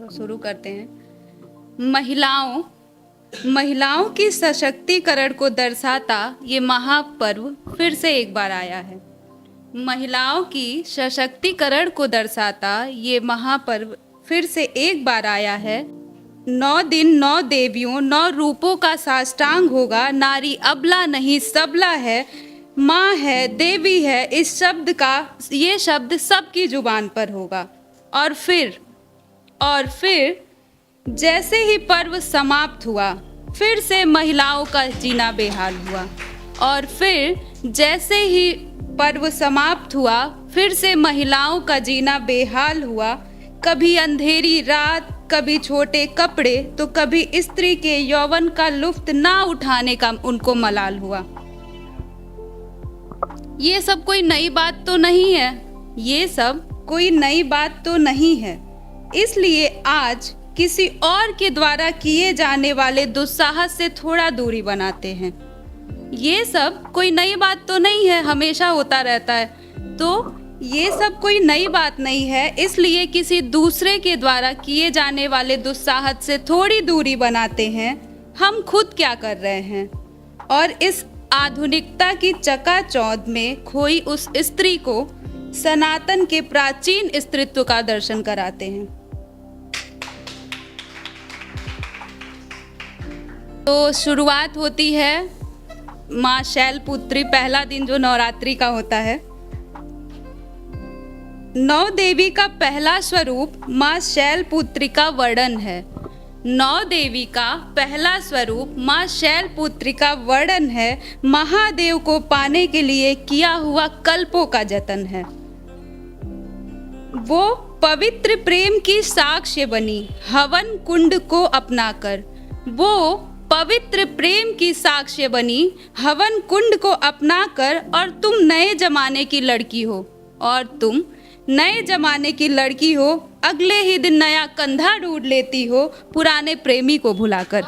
तो शुरू करते हैं। महिलाओं की सशक्तिकरण को दर्शाता ये महापर्व फिर से एक बार आया है। महिलाओं की सशक्तिकरण को दर्शाता ये महापर्व फिर से एक बार आया है। 9 दिन 9 देवियों 9 रूपों का साष्टांग होगा। नारी अबला नहीं सबला है, माँ है, देवी है, इस शब्द का ये शब्द सबकी जुबान पर होगा। और फिर जैसे ही पर्व समाप्त हुआ, फिर से महिलाओं का जीना बेहाल हुआ। और फिर जैसे ही पर्व समाप्त हुआ, फिर से महिलाओं का जीना बेहाल हुआ। कभी अंधेरी रात, कभी छोटे कपड़े, तो कभी स्त्री के यौवन का लुफ्त ना उठाने का उनको मलाल हुआ। ये सब कोई नई बात तो नहीं है, ये सब कोई नई बात तो नहीं है। इसलिए आज किसी और के द्वारा किए जाने वाले दुस्साहस से थोड़ा दूरी बनाते हैं। ये सब कोई नई बात तो नहीं है, हमेशा होता रहता है। तो ये सब कोई नई बात नहीं है, इसलिए किसी दूसरे के द्वारा किए जाने वाले दुस्साहस से थोड़ी दूरी बनाते हैं। हम खुद क्या कर रहे हैं और इस आधुनिकता की चकाचौंध में खोई उस स्त्री को सनातन के प्राचीन स्त्रीत्व का दर्शन कराते हैं। तो शुरुआत होती है माँ शैलपुत्री, पहला दिन जो नवरात्रि का होता है। 9 देवी का पहला स्वरूप माँ शैलपुत्री का वर्णन है। 9 देवी का पहला स्वरूप माँ शैलपुत्री का वर्णन है। महादेव को पाने के लिए किया हुआ कल्पों का जतन है। वो पवित्र प्रेम की साक्ष्य बनी हवन कुंड को अपनाकर। वो पवित्र प्रेम की साक्ष्य बनी हवन कुंड को अपनाकर। और तुम नए जमाने की लड़की हो, और तुम नए जमाने की लड़की हो। अगले ही दिन नया कंधा ढूंढ लेती हो पुराने प्रेमी को भुलाकर।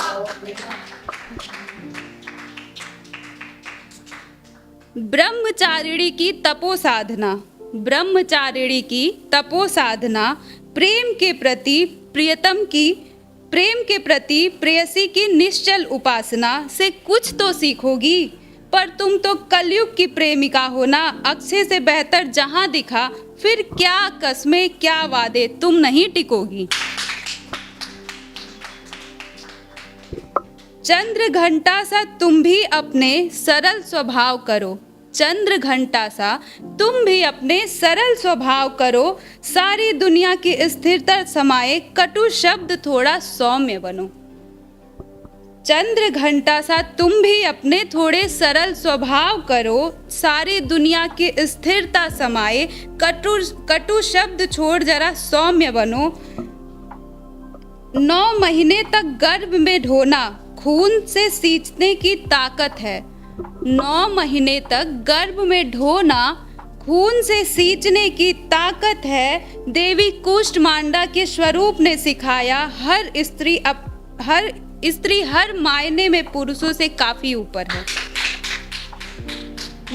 ब्रह्मचारिणी की तपो साधना, ब्रह्मचारिणी की तपो साधना, प्रेम के प्रति प्रियतम की, प्रेम के प्रति प्रेयसी की निश्चल उपासना से कुछ तो सीखोगी। पर तुम तो कलयुग की प्रेमिका हो ना। अक्षय से बेहतर जहां दिखा, फिर क्या कस्में क्या वादे, तुम नहीं टिकोगी। चंद्र घंटा सा तुम भी अपने सरल स्वभाव करो, चंद्र घंटा सा तुम भी अपने सरल स्वभाव करो। सारी दुनिया की स्थिरता समाये, कटु शब्द थोड़ा सौम्य बनो। चंद्र घंटा सा तुम भी अपने थोड़े सरल स्वभाव करो। सारी दुनिया की स्थिरता समाये, कटु शब्द छोड़ जरा सौम्य बनो। 9 महीने तक गर्भ में ढोना खून से सींचने की ताकत है। 9 महीने तक गर्भ में ढोना खून से सींचने की ताकत है। देवी कुष्मांडा के स्वरूप ने सिखाया हर स्त्री हर मायने में पुरुषों से काफी ऊपर है।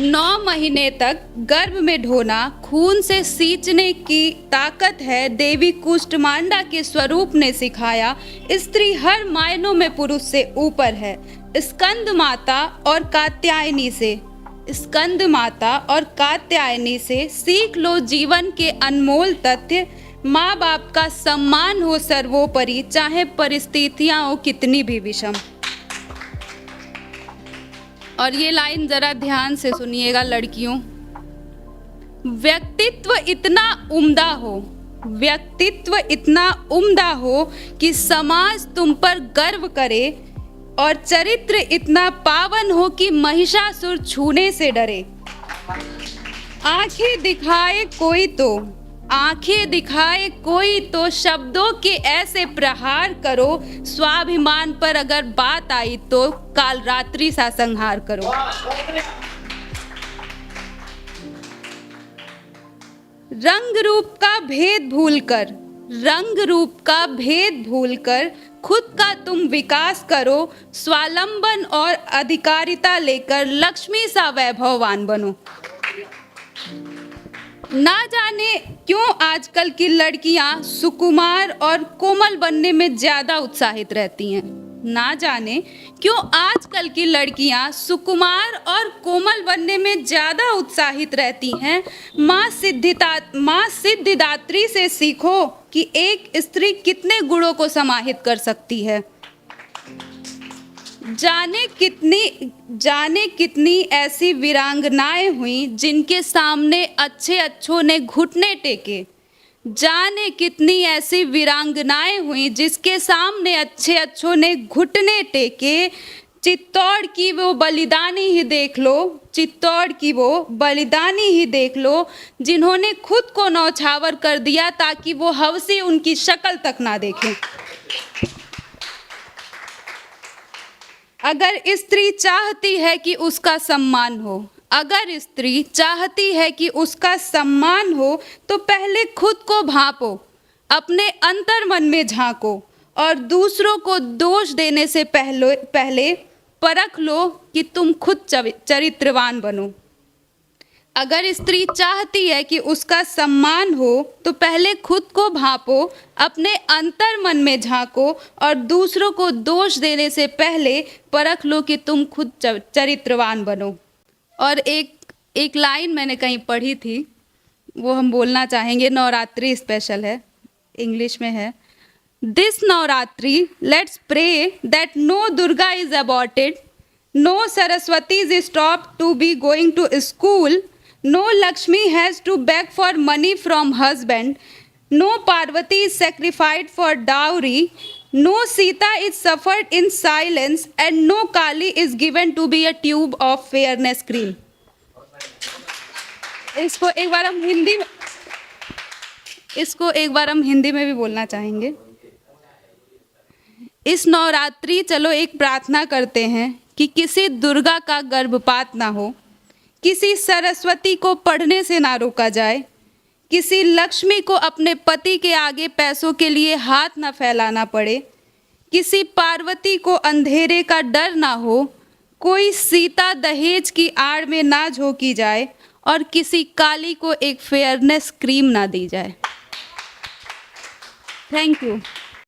9 महीने तक गर्भ में ढोना खून से सींचने की ताकत है। देवी कुष्मांडा के स्वरूप ने सिखाया स्त्री हर मायनों में पुरुष से ऊपर है। स्कंद माता और कात्यायनी से, स्कंद माता और कात्यायनी से सीख लो जीवन के अनमोल तथ्य। माँ बाप का सम्मान हो सर्वोपरि, चाहे परिस्थितियां हो कितनी भी विषम। और ये लाइन जरा ध्यान से सुनिएगा लड़कियों। व्यक्तित्व इतना उम्दा हो, व्यक्तित्व इतना उम्दा हो कि समाज तुम पर गर्व करे। और चरित्र इतना पावन हो कि महिषासुर छूने से डरे। आंखें दिखाए कोई तो शब्दों के ऐसे प्रहार करो। स्वाभिमान पर अगर बात आई तो काल रात्रि सा संहार करो। रंग रूप का भेद भूलकर खुद का तुम विकास करो। स्वावलंबन और अधिकारिता लेकर लक्ष्मी सा वैभववान बनो। ना जाने क्यों आजकल की लड़कियां सुकुमार और कोमल बनने में ज्यादा उत्साहित रहती हैं। ना जाने क्यों आजकल की लड़कियां सुकुमार और कोमल बनने में ज्यादा उत्साहित रहती हैं। माँ सिद्धिदात्री से सीखो कि एक स्त्री कितने गुणों को समाहित कर सकती है। जाने कितनी ऐसी वीरांगनाएं हुई जिनके सामने अच्छों ने घुटने टेके। जाने कितनी ऐसी वीरांगनाएं हुई जिसके सामने अच्छों ने घुटने टेके। चित्तौड़ की वो बलिदानी ही देख लो, चित्तौड़ की वो बलिदानी ही देख लो, जिन्होंने खुद को नौछावर कर दिया ताकि वो हवसी उनकी शक्ल तक ना देखें। अगर स्त्री चाहती है कि उसका सम्मान हो, अगर स्त्री चाहती है कि उसका सम्मान हो, तो पहले खुद को भांपो, अपने अंतर मन में झांको और दूसरों को दोष देने से पहले परख लो कि तुम खुद चरित्रवान बनो। अगर स्त्री चाहती है कि उसका सम्मान हो, तो पहले खुद को भांपो, अपने अंतर मन में झांको और दूसरों को दोष देने से पहले परख लो कि तुम खुद चरित्रवान बनो। और एक लाइन मैंने कहीं पढ़ी थी, वो हम बोलना चाहेंगे। नवरात्रि स्पेशल है, इंग्लिश में है। This Navratri let's pray that no Durga is aborted, no Saraswati is stop to be going to school, no Lakshmi has to beg for money from husband, no Parvati is sacrificed for dowry, no Sita is suffered in silence, and no Kali is given to be a tube of fairness cream. इसको एक बार हम हिंदी में भी बोलना चाहेंगे। इस नवरात्रि चलो एक प्रार्थना करते हैं कि किसी दुर्गा का गर्भपात ना हो, किसी सरस्वती को पढ़ने से ना रोका जाए, किसी लक्ष्मी को अपने पति के आगे पैसों के लिए हाथ ना फैलाना पड़े, किसी पार्वती को अंधेरे का डर ना हो, कोई सीता दहेज की आड़ में ना झोंकी जाए और किसी काली को एक फेयरनेस क्रीम ना दी जाए। Thank you.